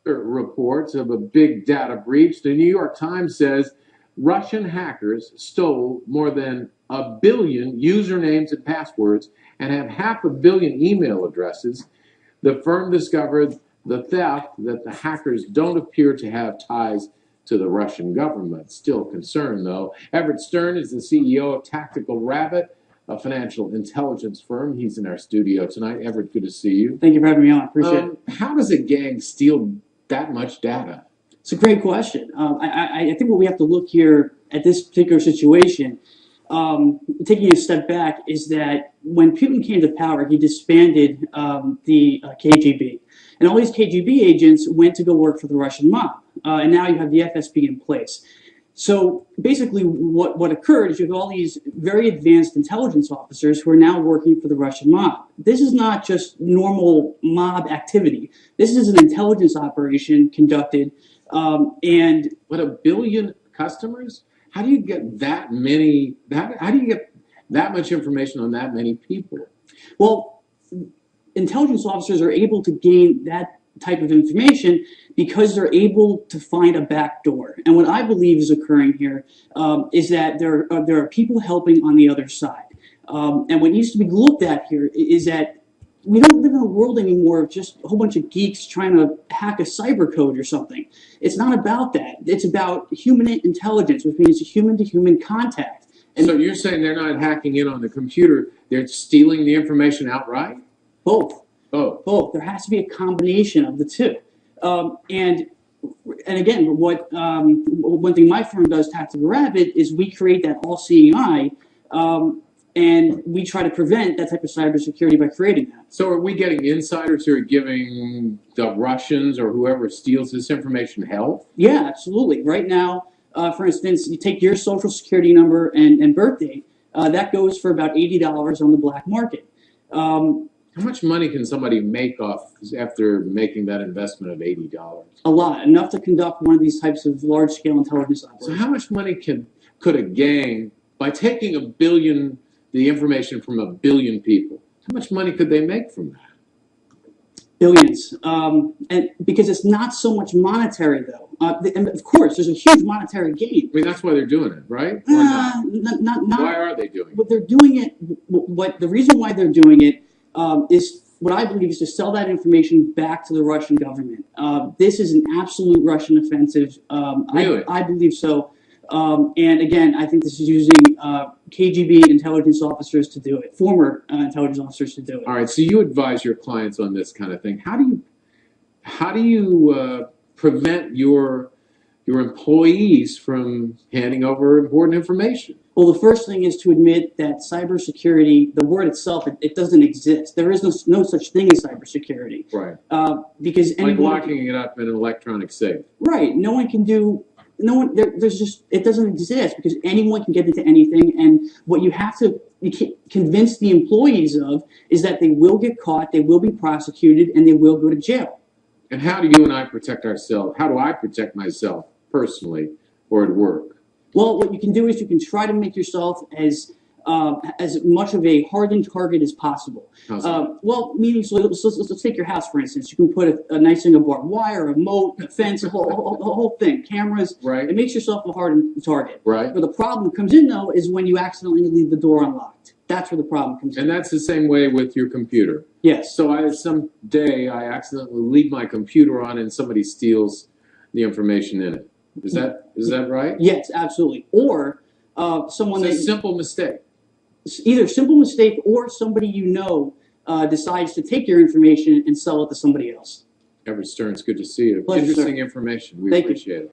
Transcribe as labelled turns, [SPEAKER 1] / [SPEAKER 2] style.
[SPEAKER 1] Reports of a big data breach. The New York Times says Russian hackers stole more than 1 billion usernames and passwords and have 500 million email addresses. The firm discovered the theft that the hackers don't appear to have ties to the Russian government. Still concerned, though. Everett Stern is the CEO of Tactical Rabbit, a financial intelligence firm. He's in our studio tonight. Everett, good to see you.
[SPEAKER 2] Thank you for having me on. Appreciate it.
[SPEAKER 1] How does a gang steal that much data?
[SPEAKER 2] It's a great question. I think what we have to look here at this particular situation, taking a step back, is that when Putin came to power, he disbanded the KGB. And all these KGB agents went to go work for the Russian mob. And now you have the FSB in place. So basically what occurred is you have all these very advanced intelligence officers who are now working for the Russian mob. This is not just normal mob activity. This is an intelligence operation conducted and...
[SPEAKER 1] What, 1 billion customers? How do you get that many, how do you get that much information on that many people?
[SPEAKER 2] Well, intelligence officers are able to gain that type of information because they're able to find a back door. And what I believe is occurring here is that there are people helping on the other side. And what needs to be looked at here is that we don't live in a world anymore of just a whole bunch of geeks trying to hack a cyber code or something. It's not about that. It's about human intelligence, which means human-to-human contact.
[SPEAKER 1] And so you're saying they're not hacking in on the computer, they're stealing the information outright?
[SPEAKER 2] Both.
[SPEAKER 1] Oh.
[SPEAKER 2] Both. There has to be a combination of the two. And again, one thing my firm does, Tactical Rabbit, is we create that all-seeing eye, and we try to prevent that type of cybersecurity by creating that.
[SPEAKER 1] So are we getting insiders who are giving the Russians or whoever steals this information help?
[SPEAKER 2] Yeah, absolutely. Right now, for instance, you take your social security number and birth date, that goes for about $80 on the black market.
[SPEAKER 1] How much money can somebody make off after making that investment of $80?
[SPEAKER 2] A lot, enough to conduct one of these types of large-scale intelligence operations.
[SPEAKER 1] So how much money could a gang, by taking the information from 1 billion people, how much money could they make from that?
[SPEAKER 2] Billions, and because it's not so much monetary though. And of course, there's a huge monetary gain.
[SPEAKER 1] I mean, that's why they're doing it, right? Or
[SPEAKER 2] not.
[SPEAKER 1] Why are they doing it?
[SPEAKER 2] But they're doing it. The reason why they're doing it is what I believe is to sell that information back to the Russian government. This is an absolute Russian offensive.
[SPEAKER 1] Really?
[SPEAKER 2] I believe so. And again, I think this is using KGB intelligence officers to do it, former intelligence officers to do it.
[SPEAKER 1] All right, so you advise your clients on this kind of thing. How do you prevent your employees from handing over important information?
[SPEAKER 2] Well, the first thing is to admit that cybersecurity, the word itself, it doesn't exist. There is no such thing as cybersecurity.
[SPEAKER 1] Right.
[SPEAKER 2] Because
[SPEAKER 1] like locking it up in an electronic safe.
[SPEAKER 2] Right. No one can do. No one. There's just. It doesn't exist because anyone can get into anything. And what you have to convince the employees of is that they will get caught, they will be prosecuted, and they will go to jail.
[SPEAKER 1] And how do you and I protect ourselves? How do I protect myself personally or at work?
[SPEAKER 2] Well, what you can do is you can try to make yourself as much of a hardened target as possible. Well, meaning, so let's take your house, for instance. You can put a nice thing of barbed wire, a moat, a fence, a whole thing, cameras.
[SPEAKER 1] Right.
[SPEAKER 2] It makes yourself a hardened target.
[SPEAKER 1] Right.
[SPEAKER 2] Where the problem comes in, though, is when you accidentally leave the door unlocked. That's where the problem comes in.
[SPEAKER 1] And that's the same way with your computer.
[SPEAKER 2] Yes.
[SPEAKER 1] So someday I accidentally leave my computer on and somebody steals the information in it. Is that right?
[SPEAKER 2] Yes, absolutely. Or someone.
[SPEAKER 1] It's a simple mistake.
[SPEAKER 2] Either simple mistake or somebody you know decides to take your information and sell it to somebody else.
[SPEAKER 1] Everett Stern, it's good to see you.
[SPEAKER 2] Pleasure,
[SPEAKER 1] Interesting
[SPEAKER 2] sir.
[SPEAKER 1] information. We
[SPEAKER 2] Thank you.
[SPEAKER 1] appreciate it.